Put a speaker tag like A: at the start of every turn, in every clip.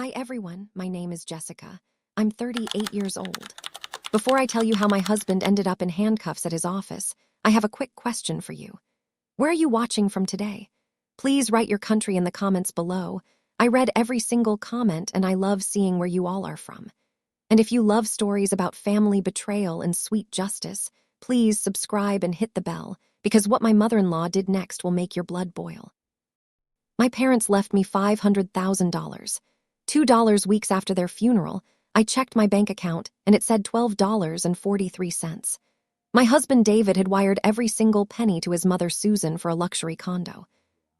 A: Hi everyone, my name is Jessica. I'm 38 years old. Before I tell you how my husband ended up in handcuffs at his office, I have a quick question for you. Where are you watching from today? Please write your country in the comments below. I read every single comment and I love seeing where you all are from. And if you love stories about family betrayal and sweet justice, please subscribe and hit the bell, because what my mother-in-law did next will make your blood boil. My parents left me $500,000. $2 weeks after their funeral, I checked my bank account and it said $12.43. My husband David had wired every single penny to his mother Susan for a luxury condo.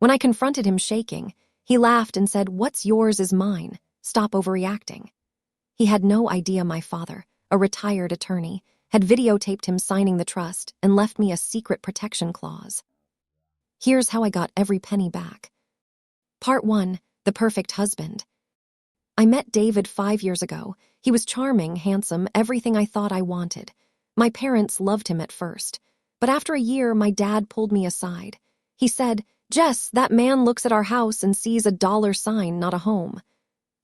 A: When I confronted him shaking, he laughed and said, "What's yours is mine. Stop overreacting." He had no idea my father, a retired attorney, had videotaped him signing the trust and left me a secret protection clause. Here's how I got every penny back. Part 1. The Perfect Husband. I met David 5 years ago. He was charming, handsome, everything I thought I wanted. My parents loved him at first, but after a year, my dad pulled me aside. He said, "Jess, that man looks at our house and sees a dollar sign, not a home."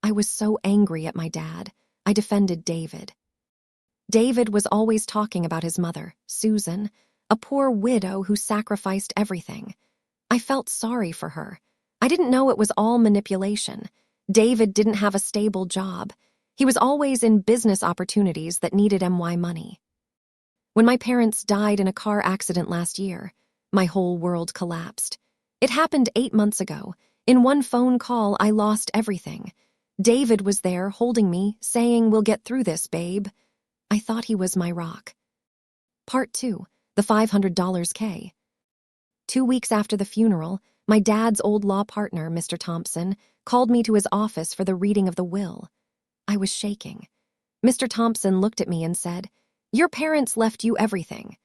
A: I was so angry at my dad. I defended David. David was always talking about his mother, Susan, a poor widow who sacrificed everything. I felt sorry for her. I didn't know it was all manipulation. David didn't have a stable job. He was always in business opportunities that needed MY money. When my parents died in a car accident last year, my whole world collapsed. It happened 8 months ago. In one phone call, I lost everything. David was there holding me, saying, "We'll get through this, babe." I thought he was my rock. Part 2. The $500 K. 2 weeks after the funeral, my dad's old law partner, Mr. Thompson, called me to his office for the reading of the will. I was shaking. Mr. Thompson looked at me and said, "Your parents left you everything.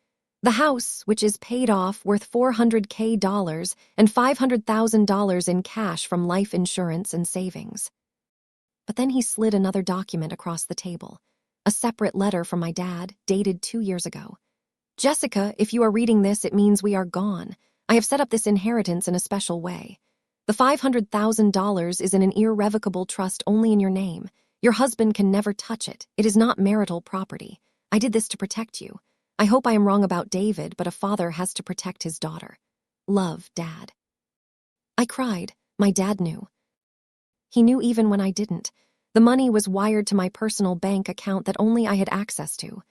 A: The house, which is paid off, worth $400K and $500,000 in cash from life insurance and savings." But then he slid another document across the table, a separate letter from my dad, dated 2 years ago. "Jessica, if you are reading this, it means we are gone. I have set up this inheritance in a special way. The $500,000 is in an irrevocable trust only in your name. Your husband can never touch it. It is not marital property. I did this to protect you. I hope I am wrong about David, but a father has to protect his daughter. Love, Dad." I cried. My dad knew. He knew even when I didn't. The money was wired to my personal bank account that only I had access to.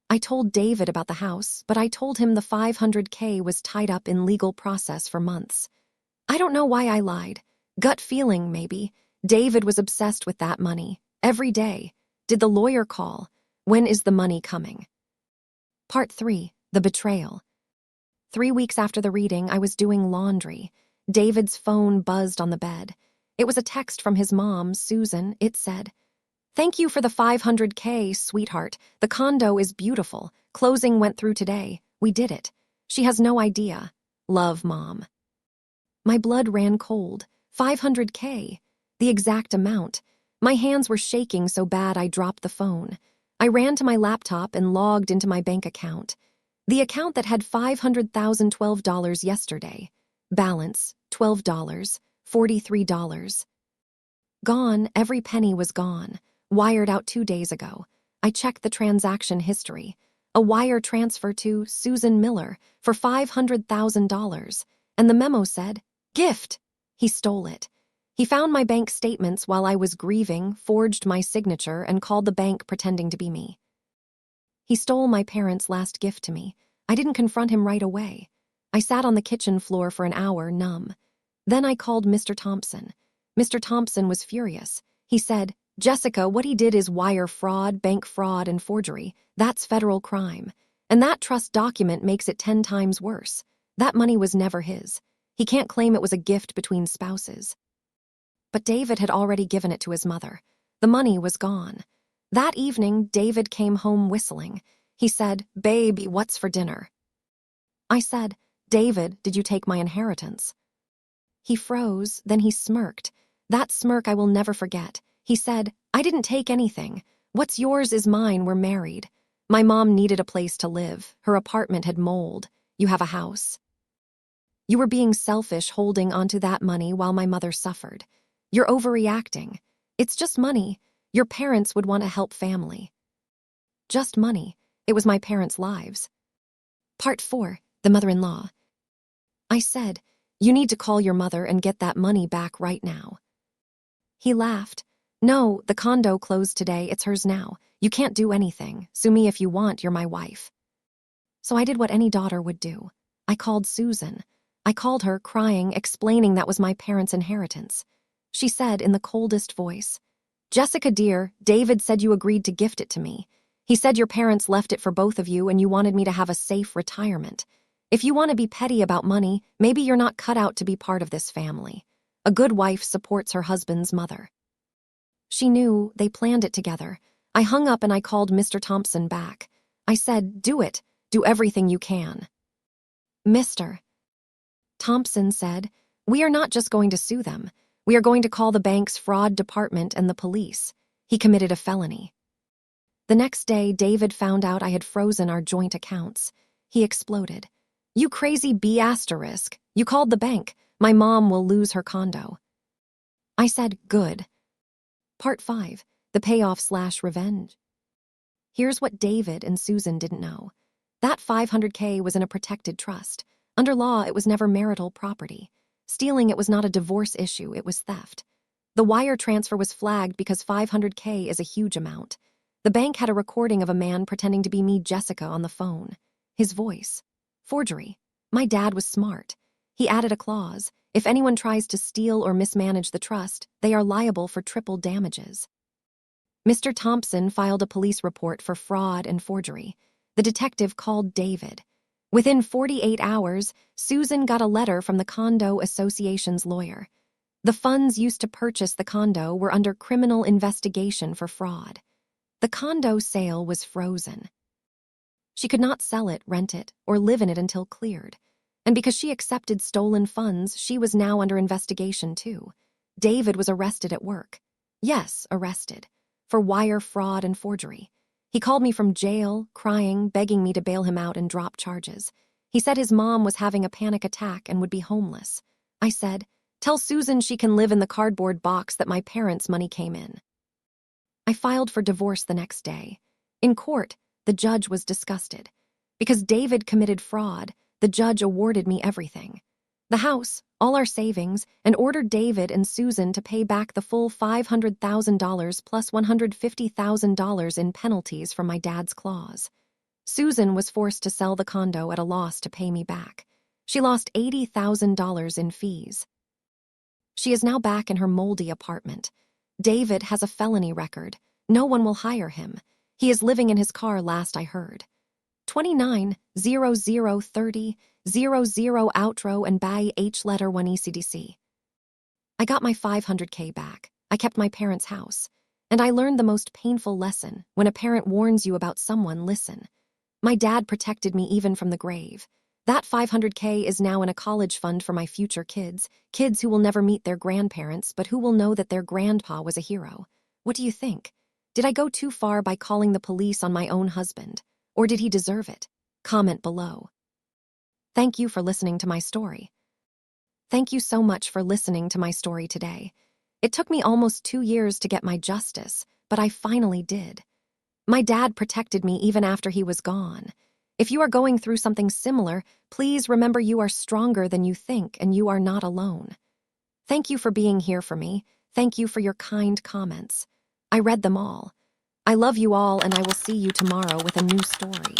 A: I told David about the house, but I told him the $500K was tied up in legal process for months. I don't know why I lied. Gut feeling, maybe. David was obsessed with that money. Every day. Did the lawyer call? When is the money coming? Part 3. The Betrayal. 3 weeks after the reading, I was doing laundry. David's phone buzzed on the bed. It was a text from his mom, Susan. It said, "Thank you for the $500K, sweetheart. The condo is beautiful. Closing went through today. We did it. She has no idea. Love, Mom." My blood ran cold. $500K. The exact amount. My hands were shaking so bad I dropped the phone. I ran to my laptop and logged into my bank account. The account that had $500,012 yesterday. Balance, $12, $43. Gone, every penny was gone. Wired out 2 days ago. I checked the transaction history. A wire transfer to Susan Miller for $500,000. And the memo said, "Gift." He stole it. He found my bank statements while I was grieving, forged my signature, and called the bank pretending to be me. He stole my parents' last gift to me. I didn't confront him right away. I sat on the kitchen floor for an hour, numb. Then I called Mr. Thompson. Mr. Thompson was furious. He said, "Jessica, what he did is wire fraud, bank fraud, and forgery. That's federal crime. And that trust document makes it 10 times worse. That money was never his. He can't claim it was a gift between spouses." But David had already given it to his mother. The money was gone. That evening, David came home whistling. He said, "Babe, what's for dinner?" I said, "David, did you take my inheritance?" He froze, then he smirked. That smirk I will never forget. He said, "I didn't take anything. What's yours is mine, we're married. My mom needed a place to live. Her apartment had mold. You have a house. You were being selfish holding onto that money while my mother suffered. You're overreacting. It's just money. Your parents would want to help family. Just money. It was my parents' lives. Part 4, the mother-in-law. I said, you need to call your mother and get that money back right now. He laughed. No, the condo closed today. It's hers now. You can't do anything. Sue me if you want. You're my wife. So I did what any daughter would do. I called Susan. I called her, crying, explaining that was my parents' inheritance. She said in the coldest voice, Jessica dear, David said you agreed to gift it to me. He said your parents left it for both of you and you wanted me to have a safe retirement. If you want to be petty about money, maybe you're not cut out to be part of this family. A good wife supports her husband's mother. She knew. They planned it together. I hung up and I called Mr. Thompson back. I said, do it. Do everything you can. Mr. Thompson said, we are not just going to sue them. We are going to call the bank's fraud department and the police. He committed a felony. The next day, David found out I had frozen our joint accounts. He exploded. You crazy B***. You called the bank. My mom will lose her condo. I said, good. Part 5, the payoff/revenge. Here's what David and Susan didn't know. That $500K was in a protected trust. Under law, it was never marital property. Stealing it was not a divorce issue, it was theft. The wire transfer was flagged because $500K is a huge amount. The bank had a recording of a man pretending to be me, Jessica, on the phone. His voice. Forgery. My dad was smart. He added a clause. If anyone tries to steal or mismanage the trust, they are liable for triple damages. Mr. Thompson filed a police report for fraud and forgery. The detective called David. Within 48 hours, Susan got a letter from the condo association's lawyer. The funds used to purchase the condo were under criminal investigation for fraud. The condo sale was frozen. She could not sell it, rent it, or live in it until cleared. And because she accepted stolen funds, she was now under investigation too. David was arrested at work. Yes, arrested. For wire fraud and forgery. He called me from jail, crying, begging me to bail him out and drop charges. He said his mom was having a panic attack and would be homeless. I said, tell Susan she can live in the cardboard box that my parents' money came in. I filed for divorce the next day. In court, the judge was disgusted. Because David committed fraud, the judge awarded me everything. The house, all our savings, and ordered David and Susan to pay back the full $500,000 plus $150,000 in penalties from my dad's clause. Susan was forced to sell the condo at a loss to pay me back. She lost $80,000 in fees. She is now back in her moldy apartment. David has a felony record. No one will hire him. He is living in his car last I heard. 29-0030-00 outro and by H letter 1 ECDC. I got my $500K back. I kept my parents' house. And I learned the most painful lesson. When a parent warns you about someone, listen. My dad protected me even from the grave. That $500K is now in a college fund for my future kids, kids who will never meet their grandparents, but who will know that their grandpa was a hero. What do you think? Did I go too far by calling the police on my own husband? Or did he deserve it? Comment below. Thank you for listening to my story. Thank you so much for listening to my story today. It took me almost 2 years to get my justice, but I finally did. My dad protected me even after he was gone. If you are going through something similar, please remember you are stronger than you think and you are not alone. Thank you for being here for me. Thank you for your kind comments. I read them all. I love you all and I will see you tomorrow with a new story.